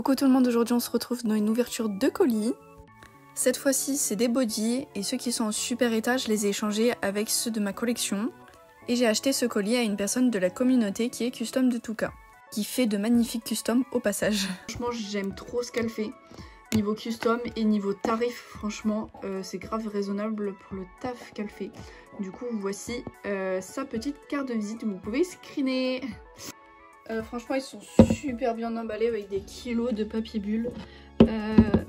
Coucou tout le monde, aujourd'hui on se retrouve dans une ouverture de colis. Cette fois-ci c'est des bodys et ceux qui sont en super état je les ai échangés avec ceux de ma collection. Et j'ai acheté ce colis à une personne de la communauté qui est Custom de Touka, qui fait de magnifiques customs au passage. Franchement j'aime trop ce qu'elle fait. Niveau custom et niveau tarif, franchement c'est grave raisonnable pour le taf qu'elle fait. Du coup voici sa petite carte de visite, vous pouvez screener. Franchement ils sont super bien emballés avec des kilos de papier bulle,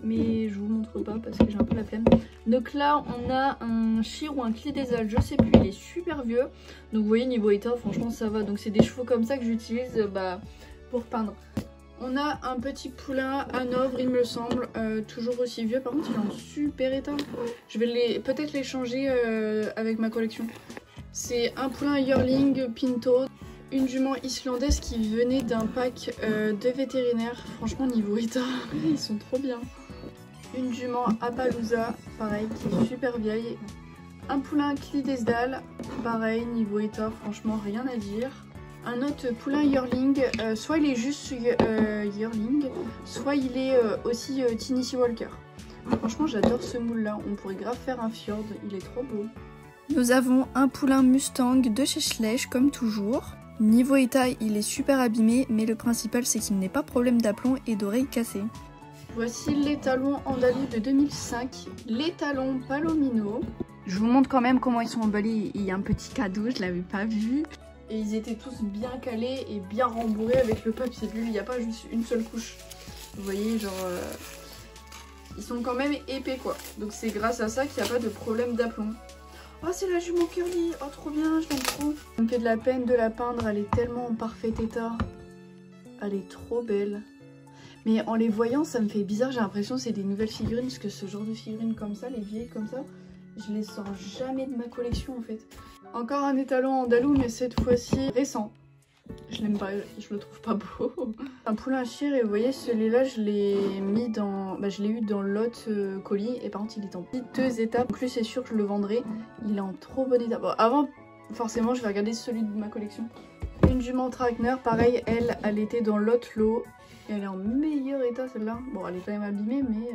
mais je vous montre pas parce que j'ai un peu la flemme. Donc là on a un Shir ou un Cli des Alpes, je sais plus, il est super vieux. Donc vous voyez niveau état franchement ça va, donc c'est des chevaux comme ça que j'utilise pour peindre. On a un petit poulain Hanovre il me semble, toujours aussi vieux, par contre il est en super état. Je vais peut-être les changer avec ma collection. C'est un poulain Yearling Pinto. Une jument islandaise qui venait d'un pack de vétérinaires. Franchement niveau état, ils sont trop bien. Une jument Appaloosa, pareil, qui est super vieille. Un poulain Clydesdale, pareil, niveau état, franchement rien à dire. Un autre poulain Yearling, soit il est juste Yearling, soit il est aussi Tennessee Walker. Franchement j'adore ce moule là, on pourrait grave faire un fjord, il est trop beau. Nous avons un poulain Mustang de chez Schleich comme toujours. Niveau état, il est super abîmé, mais le principal c'est qu'il n'est pas problème d'aplomb et d'oreilles cassées. Voici les talons andalous de 2005, les talons Palomino. Je vous montre quand même comment ils sont emballés, il y a un petit cadeau, je l'avais pas vu. Et ils étaient tous bien calés et bien rembourrés avec le papier bulle, il n'y a pas juste une seule couche. Vous voyez, genre... ils sont quand même épais quoi, donc c'est grâce à ça qu'il n'y a pas de problème d'aplomb. Oh c'est la jument curly, oh trop bien, je l'aime trop. Ça me fait de la peine de la peindre, elle est tellement en parfait état. Elle est trop belle. Mais en les voyant ça me fait bizarre, j'ai l'impression que c'est des nouvelles figurines. Parce que ce genre de figurines comme ça, les vieilles comme ça, je les sors jamais de ma collection en fait. Encore un étalon andalou mais cette fois-ci récent. Je l'aime pas, je le trouve pas beau. Un poulain Shir et vous voyez celui-là je l'ai mis dans... je l'ai eu dans l'autre colis et par contre il est en piteux état. Plus c'est sûr que je le vendrai, il est en trop bon état. Bon avant forcément je vais regarder celui de ma collection. Une jument Trackner, pareil elle était dans l'autre lot et elle est en meilleur état celle-là. Bon elle est quand même abîmée mais...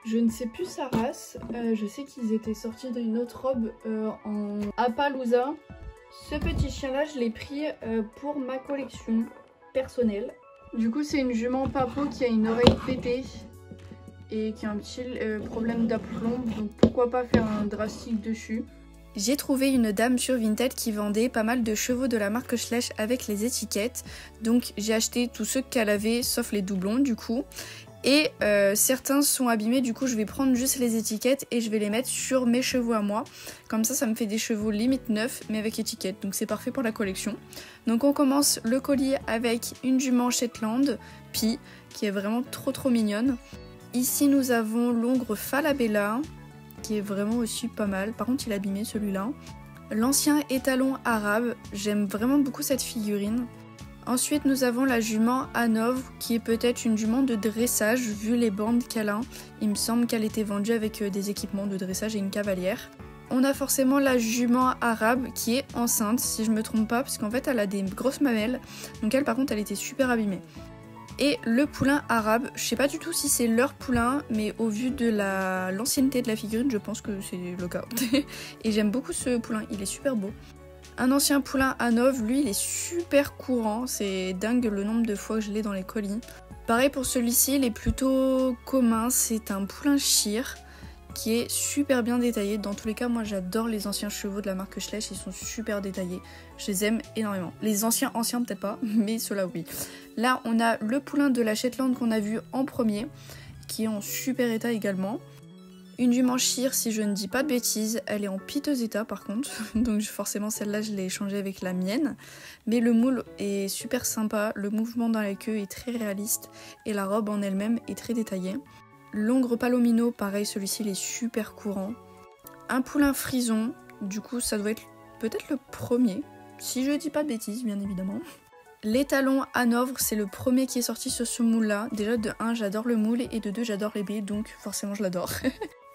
Je ne sais plus sa race, je sais qu'ils étaient sortis d'une autre robe en Appaloosa. Ce petit chien là je l'ai pris pour ma collection personnelle. Du coup c'est une jument Papo qui a une oreille pétée et qui a un petit problème d'aplomb, donc pourquoi pas faire un drastique dessus. J'ai trouvé une dame sur Vinted qui vendait pas mal de chevaux de la marque Schleich avec les étiquettes. Donc j'ai acheté tous ceux qu'elle avait sauf les doublons du coup. Et certains sont abîmés, du coup je vais prendre juste les étiquettes et je vais les mettre sur mes chevaux à moi. Comme ça me fait des chevaux limite neufs mais avec étiquettes, donc c'est parfait pour la collection. Donc on commence le colis avec une jument Shetland, Pi, qui est vraiment trop mignonne. Ici nous avons l'ongre Falabella, qui est vraiment aussi pas mal, par contre il est abîmé celui-là. L'ancien étalon arabe, j'aime vraiment beaucoup cette figurine. Ensuite nous avons la jument Hanovre qui est peut-être une jument de dressage vu les bandes qu'elle a. Il me semble qu'elle était vendue avec des équipements de dressage et une cavalière. On a forcément la jument arabe qui est enceinte si je me trompe pas parce qu'en fait elle a des grosses mamelles. Donc elle par contre elle était super abîmée. Et le poulain arabe, je sais pas du tout si c'est leur poulain mais au vu de l'ancienneté de la figurine je pense que c'est le cas. Et j'aime beaucoup ce poulain, il est super beau. Un ancien poulain Hanovre, lui il est super courant, c'est dingue le nombre de fois que je l'ai dans les colis. Pareil pour celui-ci, il est plutôt commun, c'est un poulain Shir qui est super bien détaillé. Dans tous les cas, moi j'adore les anciens chevaux de la marque Schleich, ils sont super détaillés, je les aime énormément. Les anciens peut-être pas, mais ceux-là oui. Là on a le poulain de la Shetland qu'on a vu en premier, qui est en super état également. Une jument Shir, si je ne dis pas de bêtises, elle est en piteux état par contre, donc forcément celle-là je l'ai échangée avec la mienne. Mais le moule est super sympa, le mouvement dans la queue est très réaliste et la robe en elle-même est très détaillée. L'ongre Palomino, pareil, celui-ci il est super courant. Un poulain frison, du coup ça doit être peut-être le premier, si je dis pas de bêtises bien évidemment. L'étalon Hanovre, c'est le premier qui est sorti sur ce moule-là. Déjà de 1 j'adore le moule et de 2 j'adore les baies, donc forcément je l'adore.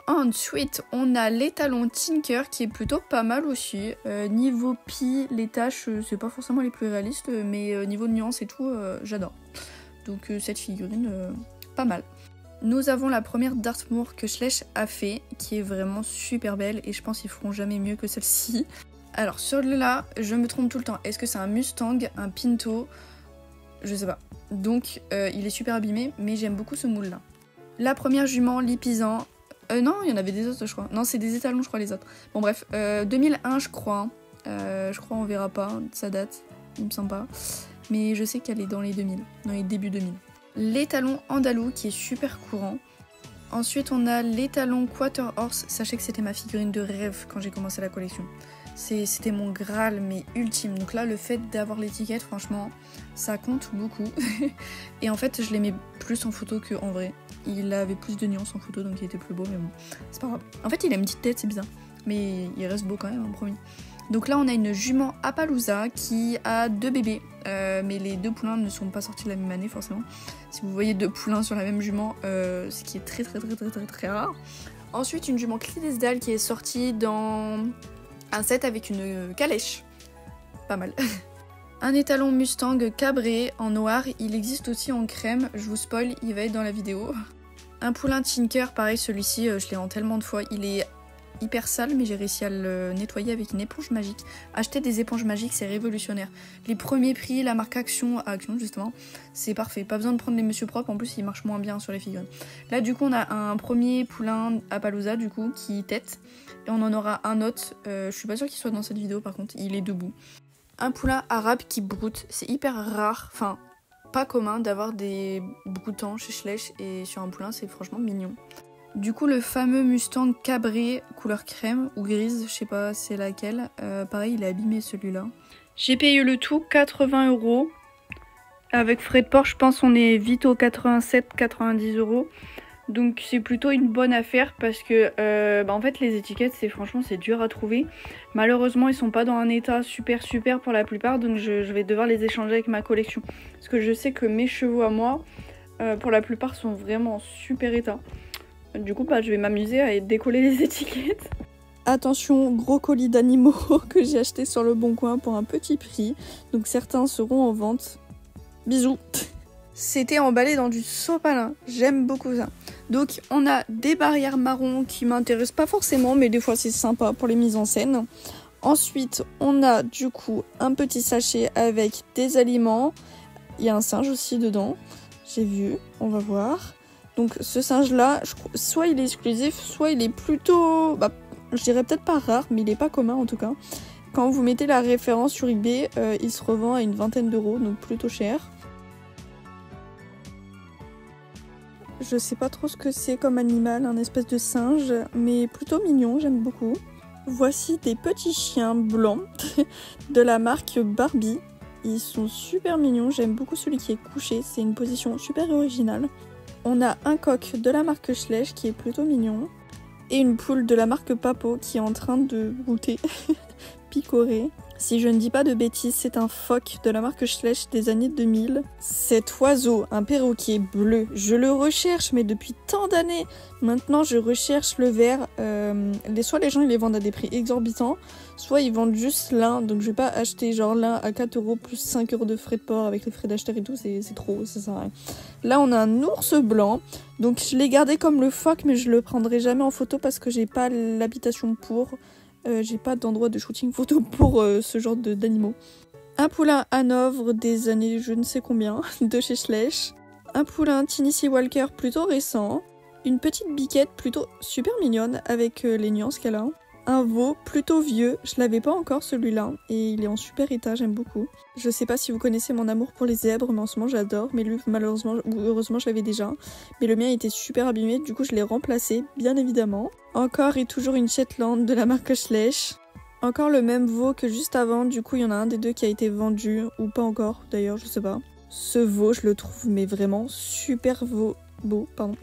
Ensuite, on a l'étalon Tinker qui est plutôt pas mal aussi. Niveau Pi, les taches, c'est pas forcément les plus réalistes, mais niveau nuance et tout, j'adore. Donc cette figurine, pas mal. Nous avons la première Dartmoor que Schleich a fait, qui est vraiment super belle et je pense qu'ils feront jamais mieux que celle-ci. Alors sur le là, je me trompe tout le temps. Est-ce que c'est un Mustang, un Pinto? Je sais pas. Donc il est super abîmé, mais j'aime beaucoup ce moule là. La première jument, Lipizzan. Non, il y en avait des autres je crois. Non, c'est des étalons je crois les autres. Bon bref, 2001 je crois. Je crois on verra pas, ça date, il me semble pas. Mais je sais qu'elle est dans les 2000, dans les débuts 2000. L'étalon andalou qui est super courant. Ensuite on a l'étalon Quarter Horse. Sachez que c'était ma figurine de rêve quand j'ai commencé la collection. C'était mon Graal mais ultime. Donc là le fait d'avoir l'étiquette franchement ça compte beaucoup. Et en fait je l'aimais plus en photo qu'en vrai. Il avait plus de nuances en photo donc il était plus beau mais bon c'est pas grave. En fait il a une petite tête c'est bizarre. Mais il reste beau quand même, hein, promis. Donc là on a une jument Appaloosa qui a 2 bébés. Mais les 2 poulains ne sont pas sortis la même année forcément. Si vous voyez 2 poulains sur la même jument, ce qui est très rare. Ensuite une jument Clydesdale qui est sortie dans un set avec une calèche. Pas mal. Un étalon Mustang Cabré en noir, il existe aussi en crème, je vous spoil, il va être dans la vidéo. Un poulain Tinker, pareil celui-ci, je l'ai en tellement de fois, il est hyper sale mais j'ai réussi à le nettoyer avec une éponge magique. Acheter des éponges magiques c'est révolutionnaire. Les premiers prix, la marque Action justement, c'est parfait. Pas besoin de prendre les Monsieur Propre, en plus il marche moins bien sur les figurines. Là du coup on a un premier poulain Appaloosa du coup qui tète. Et on en aura un autre, je suis pas sûre qu'il soit dans cette vidéo par contre, il est debout. Un poulain arabe qui broute, c'est hyper rare, enfin pas commun d'avoir beaucoup de temps chez Schleich et sur un poulain c'est franchement mignon. Du coup le fameux Mustang Cabré couleur crème ou grise, je sais pas c'est laquelle, pareil il est abîmé celui-là. J'ai payé le tout 80 €. Avec frais de port je pense on est vite aux 87-90 €. Donc c'est plutôt une bonne affaire parce que en fait les étiquettes franchement c'est dur à trouver. Malheureusement ils sont pas dans un état super pour la plupart donc je vais devoir les échanger avec ma collection. Parce que je sais que mes chevaux à moi pour la plupart sont vraiment en super état. Du coup je vais m'amuser à décoller les étiquettes. Attention, gros colis d'animaux que j'ai acheté sur le Bon Coin pour un petit prix. Donc certains seront en vente. Bisous. C'était emballé dans du sopalin, j'aime beaucoup ça. Donc on a des barrières marron qui m'intéressent pas forcément, mais des fois c'est sympa pour les mises en scène. Ensuite on a du coup un petit sachet avec des aliments. Il y a un singe aussi dedans, j'ai vu, on va voir. Donc ce singe là, soit il est exclusif, soit il est plutôt, je dirais peut-être pas rare, mais il est pas commun en tout cas. Quand vous mettez la référence sur eBay, il se revend à une vingtaine d'euros, donc plutôt cher. Je sais pas trop ce que c'est comme animal, un espèce de singe, mais plutôt mignon, j'aime beaucoup. Voici des petits chiens blancs de la marque Barbie. Ils sont super mignons, j'aime beaucoup celui qui est couché, c'est une position super originale. On a un coq de la marque Schleich qui est plutôt mignon. Et une poule de la marque Papo qui est en train de brouter, picorer. Si je ne dis pas de bêtises, c'est un phoque de la marque Schleich des années 2000. Cet oiseau, un perroquet bleu, je le recherche, mais depuis tant d'années. Maintenant, je recherche le vert. Soit les gens ils les vendent à des prix exorbitants, soit ils vendent juste l'un. Donc je vais pas acheter genre l'un à 4 € plus 5 € de frais de port avec les frais d'acheteur et tout, c'est trop, ça sert à rien. Là, on a un ours blanc. Donc je l'ai gardé comme le phoque, mais je le prendrai jamais en photo parce que j'ai pas l'habitation pour. J'ai pas d'endroit de shooting photo pour ce genre d'animaux. Un poulain Hanovre des années je ne sais combien de chez Schleich. Un poulain Tennessee Walker plutôt récent. Une petite biquette plutôt super mignonne avec les nuances qu'elle a. Un veau plutôt vieux, je l'avais pas encore celui-là et il est en super état, j'aime beaucoup. Je sais pas si vous connaissez mon amour pour les zèbres, mais en ce moment j'adore, mais lui malheureusement ou heureusement je l'avais déjà. Mais le mien était super abîmé, du coup je l'ai remplacé, bien évidemment. Encore et toujours une Shetland de la marque Schleich. Encore le même veau que juste avant, du coup il y en a un des deux qui a été vendu, ou pas encore d'ailleurs, je sais pas. Ce veau je le trouve mais vraiment super beau, pardon.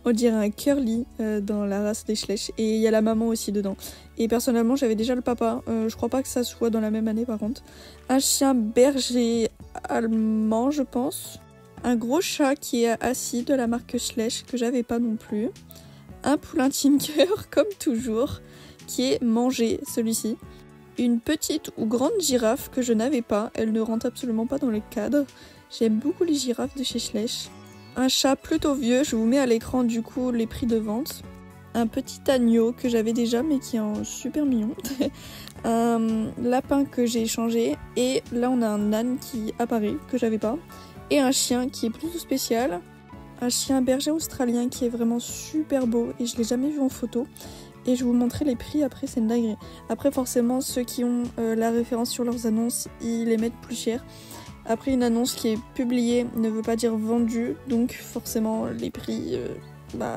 On dirait un curly dans la race des Schleich et il y a la maman aussi dedans. Et personnellement j'avais déjà le papa, je crois pas que ça soit dans la même année par contre. Un chien berger allemand je pense. Un gros chat qui est assis de la marque Schleich que j'avais pas non plus. Un poulain Tinker comme toujours qui est mangé celui-ci. Une petite ou grande girafe que je n'avais pas, elle ne rentre absolument pas dans le cadre. J'aime beaucoup les girafes de chez Schleich. Un chat plutôt vieux, je vous mets à l'écran du coup les prix de vente. Un petit agneau que j'avais déjà mais qui est super mignon. Un lapin que j'ai échangé et là on a un âne qui apparaît que j'avais pas. Et un chien qui est plutôt spécial. Un chien berger australien qui est vraiment super beau et je l'ai jamais vu en photo. Et je vais vous montrer les prix après, c'est une dinguerie. Après forcément ceux qui ont la référence sur leurs annonces, ils les mettent plus cher. Après une annonce qui est publiée ne veut pas dire vendue, donc forcément les prix,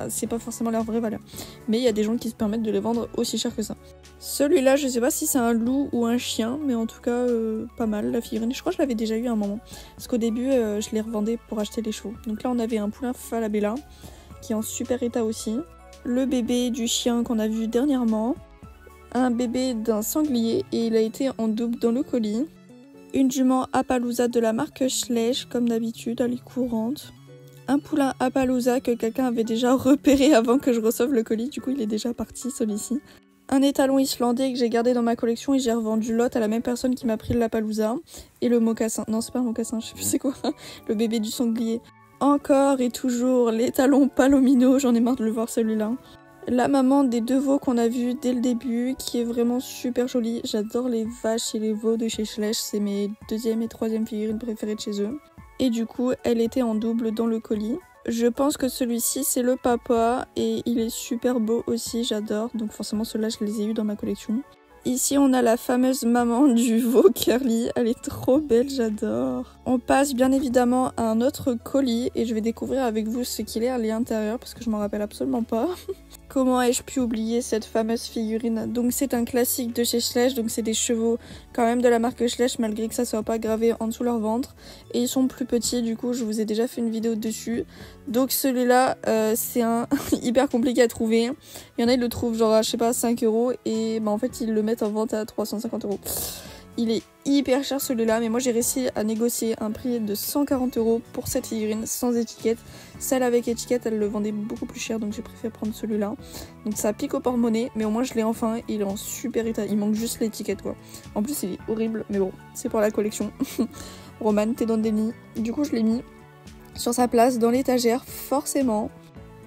c'est pas forcément leur vraie valeur. Mais il y a des gens qui se permettent de les vendre aussi cher que ça. Celui-là, je sais pas si c'est un loup ou un chien, mais en tout cas pas mal la figurine. Je crois que je l'avais déjà eu à un moment. Parce qu'au début, je les revendais pour acheter les chevaux. Donc là, on avait un poulain Falabella qui est en super état aussi. Le bébé du chien qu'on a vu dernièrement. Un bébé d'un sanglier et il a été en double dans le colis. Une jument Appaloosa de la marque Schleich, comme d'habitude, elle est courante. Un poulain Appaloosa que quelqu'un avait déjà repéré avant que je reçoive le colis, du coup il est déjà parti celui-ci. Un étalon islandais que j'ai gardé dans ma collection et j'ai revendu l'autre à la même personne qui m'a pris le Appaloosa. Et le mocassin, non c'est pas un mocassin, je sais plus c'est quoi, le bébé du sanglier. Encore et toujours l'étalon Palomino, j'en ai marre de le voir celui-là. La maman des deux veaux qu'on a vu dès le début, qui est vraiment super jolie. J'adore les vaches et les veaux de chez Schleich, c'est mes deuxième et troisième figurines préférées de chez eux. Et du coup, elle était en double dans le colis. Je pense que celui-ci c'est le papa et il est super beau aussi, j'adore. Donc forcément ceux-là je les ai eu dans ma collection. Ici on a la fameuse maman du veau Curly, elle est trop belle, j'adore. On passe bien évidemment à un autre colis et je vais découvrir avec vous ce qu'il est à l'intérieur parce que je m'en rappelle absolument pas. Comment ai-je pu oublier cette fameuse figurine? Donc c'est un classique de chez Schleich, donc c'est des chevaux quand même de la marque Schleich malgré que ça soit pas gravé en dessous leur ventre. Et ils sont plus petits, du coup je vous ai déjà fait une vidéo dessus. Donc celui-là c'est un hyper compliqué à trouver. Il y en a ils le trouvent genre à je sais pas 5 € et en fait ils le mettent en vente à 350 €. Il est hyper cher celui-là, mais moi j'ai réussi à négocier un prix de 140 € pour cette figurine sans étiquette. Celle avec étiquette, elle le vendait beaucoup plus cher, donc j'ai préféré prendre celui-là. Donc ça pique au porte-monnaie, mais au moins je l'ai enfin, il est en super état. Il manque juste l'étiquette quoi. En plus il est horrible, mais bon, c'est pour la collection. Roman, t'es dans le déni. Du coup je l'ai mis sur sa place dans l'étagère, forcément.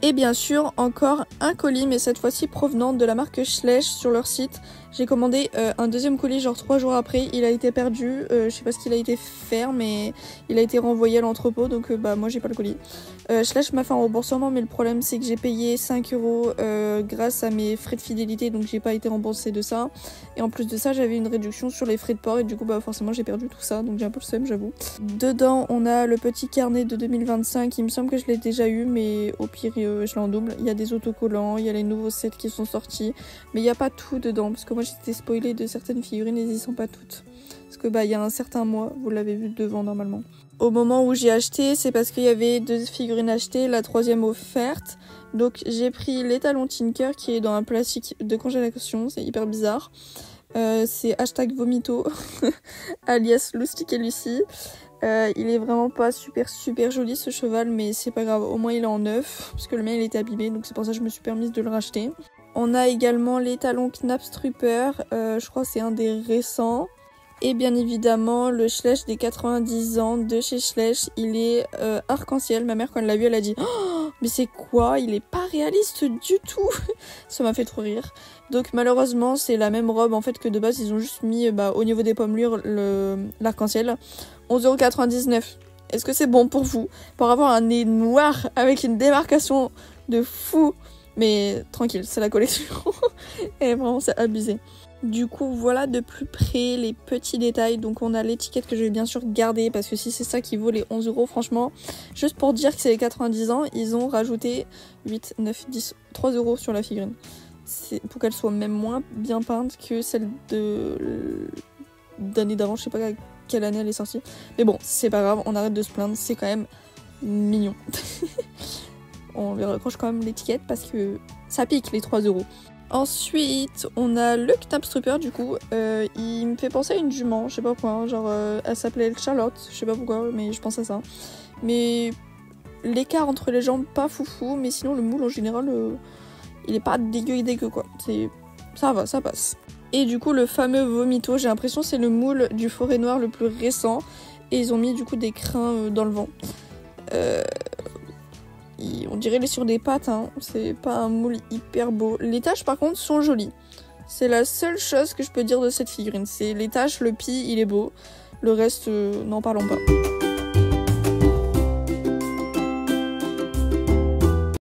Et bien sûr, encore un colis, mais cette fois-ci provenant de la marque Schleich sur leur site. J'ai commandé un deuxième colis genre 3 jours après, il a été perdu, je sais pas ce qu'il a été faire, mais il a été renvoyé à l'entrepôt, donc moi j'ai pas le colis. Schleich m'a fait un remboursement, mais le problème c'est que j'ai payé 5 € grâce à mes frais de fidélité, donc j'ai pas été remboursée de ça. Et en plus de ça, j'avais une réduction sur les frais de port, et du coup forcément j'ai perdu tout ça, donc j'ai un peu le seum j'avoue. Dedans on a le petit carnet de 2025, il me semble que je l'ai déjà eu, mais au pire je l'ai en double. Il y a des autocollants, il y a les nouveaux sets qui sont sortis, mais il n'y a pas tout dedans, parce que moi j'étais spoilée de certaines figurines et ils y sont pas toutes. Parce que il y a un certain mois, vous l'avez vu devant normalement. Au moment où j'ai acheté, c'est parce qu'il y avait 2 figurines achetées, la 3e offerte. Donc j'ai pris l'étalon Tinker qui est dans un plastique de congélation, c'est hyper bizarre. C'est #vomito, alias Loustic et Lucie. Il est vraiment pas super joli ce cheval, mais c'est pas grave, au moins il est en neuf, parce que le mien il était abîmé, donc c'est pour ça que je me suis permise de le racheter. On a également l'étalon Knapstrupper, je crois que c'est un des récents. Et bien évidemment le Schleich des 90 ans de chez Schleich, il est arc-en-ciel. Ma mère quand elle l'a vu elle a dit oh, mais c'est quoi? Il est pas réaliste du tout. Ça m'a fait trop rire. Donc malheureusement c'est la même robe en fait que de base, ils ont juste mis au niveau des pommures l'arc-en-ciel. 11,99 €. Est-ce que c'est bon pour vous? Pour avoir un nez noir avec une démarcation de fou. Mais tranquille, c'est la collection. Et vraiment c'est abusé. Du coup voilà de plus près les petits détails. Donc on a l'étiquette que je vais bien sûr garder, parce que si c'est ça qui vaut les 11 €, franchement, juste pour dire que c'est les 90 ans, ils ont rajouté 8, 9, 10, 3 € sur la figurine. C'est pour qu'elle soit même moins bien peinte que celle d'année d'avant, je sais pas quelle année elle est sortie. Mais bon, c'est pas grave, on arrête de se plaindre, c'est quand même mignon. On lui raccroche quand même l'étiquette parce que ça pique les 3 €. Ensuite, on a le Knapstrupper du coup. Il me fait penser à une jument, je sais pas pourquoi. Genre, elle s'appelait Charlotte, je sais pas pourquoi, mais je pense à ça. Mais l'écart entre les jambes, pas foufou, mais sinon le moule en général, il est pas dégueu quoi. Ça va, ça passe. Et du coup, le fameux Vomito, j'ai l'impression que c'est le moule du Forêt Noire le plus récent. Et ils ont mis du coup des crins dans le vent. dirait il est sur des pattes, hein. C'est pas un moule hyper beau. Les taches par contre sont jolies. C'est la seule chose que je peux dire de cette figurine. C'est les taches, le pis, il est beau. Le reste, n'en parlons pas.